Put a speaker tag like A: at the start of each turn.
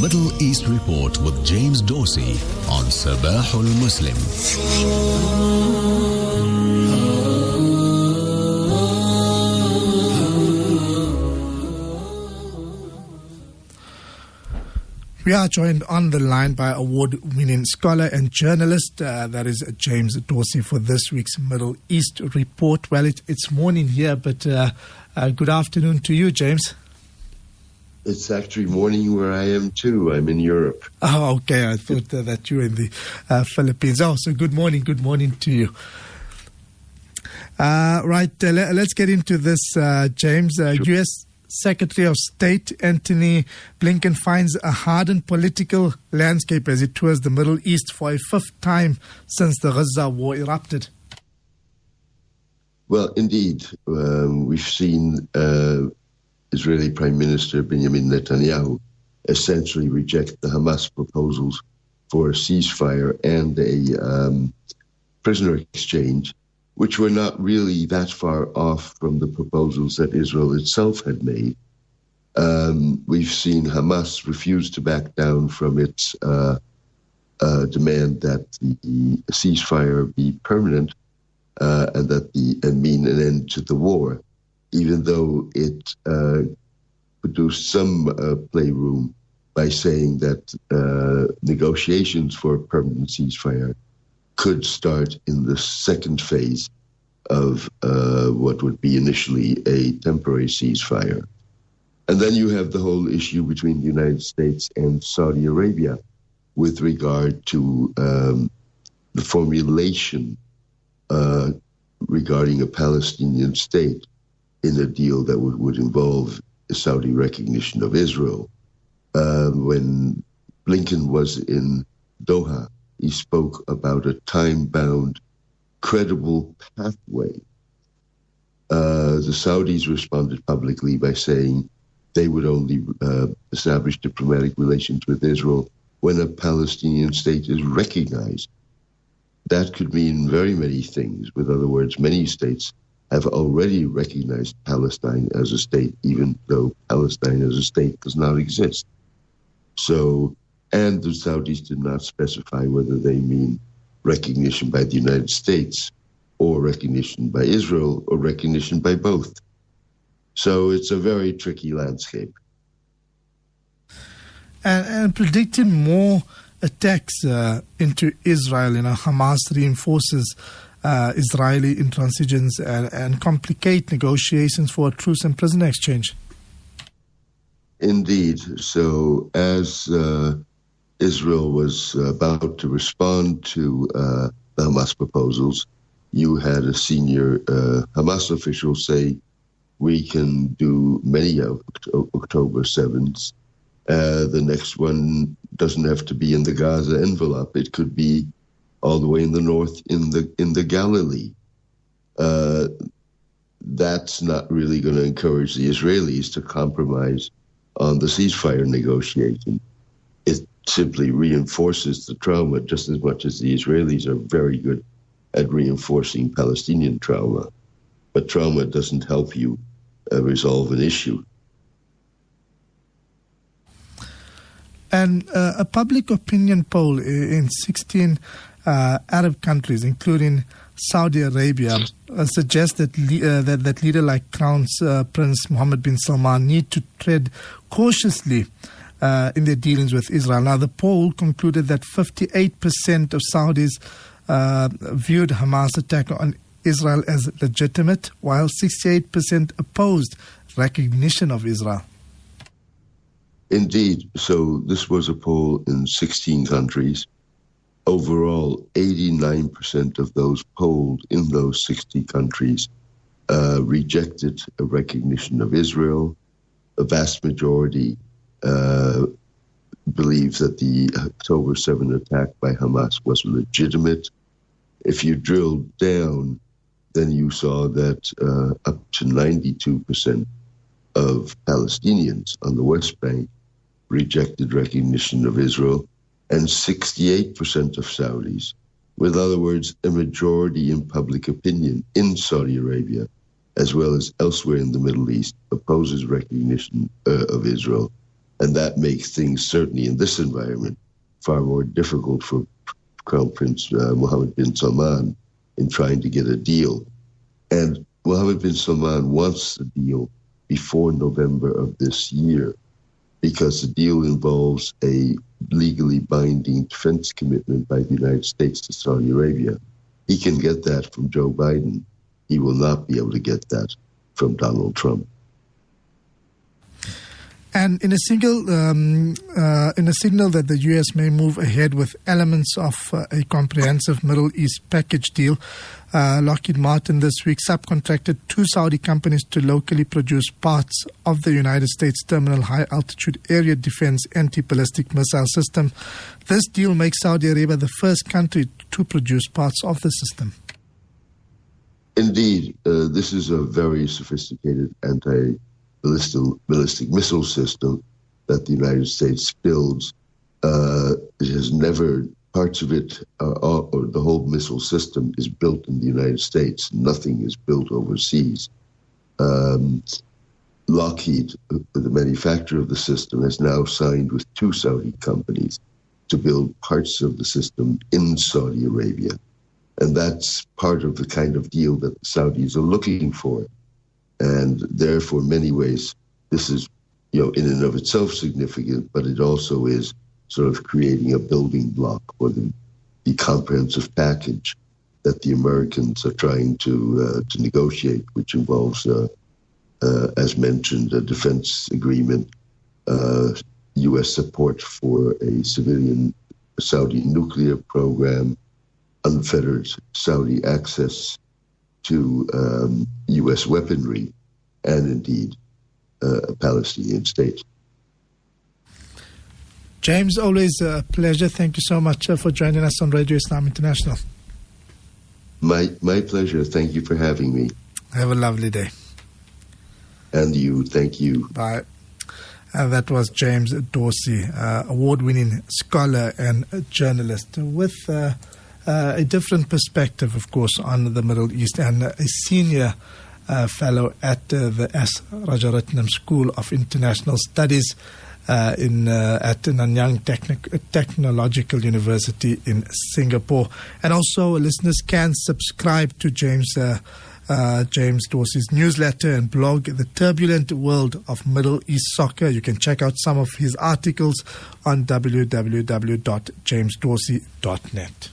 A: Middle East Report with James Dorsey on Sabahul Muslim.
B: We are joined on the line by award-winning scholar and journalist, that is James Dorsey, for this week's Middle East Report. Well, it's morning here, but good afternoon to you, James.
C: It's actually morning where I am too. I'm in Europe.
B: Oh, okay. I thought that you were in the Philippines. Oh, so good morning to you. Right, let's get into this, James.
C: Sure.
B: U.S. Secretary of State Antony Blinken finds a hardened political landscape as he tours the Middle East for a fifth time since the Gaza war erupted.
C: Well, indeed, we've seen Israeli Prime Minister Benjamin Netanyahu essentially reject the Hamas proposals for a ceasefire and a prisoner exchange, which were not really that far off from the proposals that Israel itself had made. We've seen Hamas refuse to back down from its demand that the ceasefire be permanent and mean an end to the war, even though it produced some playroom by saying that negotiations for a permanent ceasefire could start in the second phase of what would be initially a temporary ceasefire. And then you have the whole issue between the United States and Saudi Arabia with regard to the formulation regarding a Palestinian state in a deal that would involve Saudi recognition of Israel. When Blinken was in Doha, he spoke about a time-bound, credible pathway. The Saudis responded publicly by saying they would only establish diplomatic relations with Israel when a Palestinian state is recognized. That could mean very many things. With other words, many states have already recognized Palestine as a state, even though Palestine as a state does not exist. And the Saudis did not specify whether they mean recognition by the United States or recognition by Israel or recognition by both. So it's a very tricky landscape.
B: And predicting more attacks into Israel, Hamas reinforces Israeli intransigence and complicate negotiations for a truce and prisoner exchange.
C: Indeed. So as Israel was about to respond to the Hamas proposals, you had a senior Hamas official say, we can do many of October 7th. The next one doesn't have to be in the Gaza envelope. It could be all the way in the north in the Galilee. That's not really going to encourage the Israelis to compromise on the ceasefire negotiation. It simply reinforces the trauma just as much as the Israelis are very good at reinforcing Palestinian trauma. But trauma doesn't help you resolve an issue.
B: And a public opinion poll in 16 Arab countries, including Saudi Arabia, suggests that that leader like Crown Prince Mohammed bin Salman need to tread cautiously in their dealings with Israel. Now, the poll concluded that 58% of Saudis viewed Hamas' attack on Israel as legitimate, while 68% opposed recognition of Israel.
C: Indeed. So this was a poll in 16 countries. Overall, 89% of those polled in those 60 countries rejected a recognition of Israel. A vast majority believes that the October 7 attack by Hamas was legitimate. If you drilled down, then you saw that up to 92% of Palestinians on the West Bank rejected recognition of Israel, and 68% of Saudis. With other words, a majority in public opinion in Saudi Arabia, as well as elsewhere in the Middle East, opposes recognition of Israel. And that makes things, certainly in this environment, far more difficult for Crown Prince Mohammed bin Salman in trying to get a deal. And Mohammed bin Salman wants the deal before November of this year, because the deal involves a legally binding defense commitment by the United States to Saudi Arabia. He can get that from Joe Biden. He will not be able to get that from Donald Trump.
B: And in a signal that the U.S. may move ahead with elements of a comprehensive Middle East package deal, Lockheed Martin this week subcontracted 2 Saudi companies to locally produce parts of the United States Terminal High Altitude Area Defense Anti-Ballistic Missile System. This deal makes Saudi Arabia the first country to produce parts of the system.
C: Indeed, this is a very sophisticated anti-ballistic missile system that the United States builds. It has never, parts of it, or the whole missile system is built in the United States. Nothing is built overseas. Lockheed, the manufacturer of the system, has now signed with 2 Saudi companies to build parts of the system in Saudi Arabia. And that's part of the kind of deal that the Saudis are looking for. And therefore, in many ways, this is, in and of itself significant, but it also is sort of creating a building block for the comprehensive package that the Americans are trying to negotiate, which involves, as mentioned, a defense agreement, U.S. support for a civilian Saudi nuclear program, unfettered Saudi access to U.S. weaponry, and indeed a Palestinian state.
B: James, always a pleasure. Thank you so much for joining us on Radio Islam International.
C: My pleasure. Thank you for having me.
B: Have a lovely day.
C: And you. Thank you.
B: Bye. That was James Dorsey, award-winning scholar and journalist with a different perspective, of course, on the Middle East, and a senior fellow at the S. Rajaratnam School of International Studies at Nanyang Technological University in Singapore. And also, listeners can subscribe to James Dorsey's newsletter and blog, The Turbulent World of Middle East Soccer. You can check out some of his articles on www.jamesdorsey.net.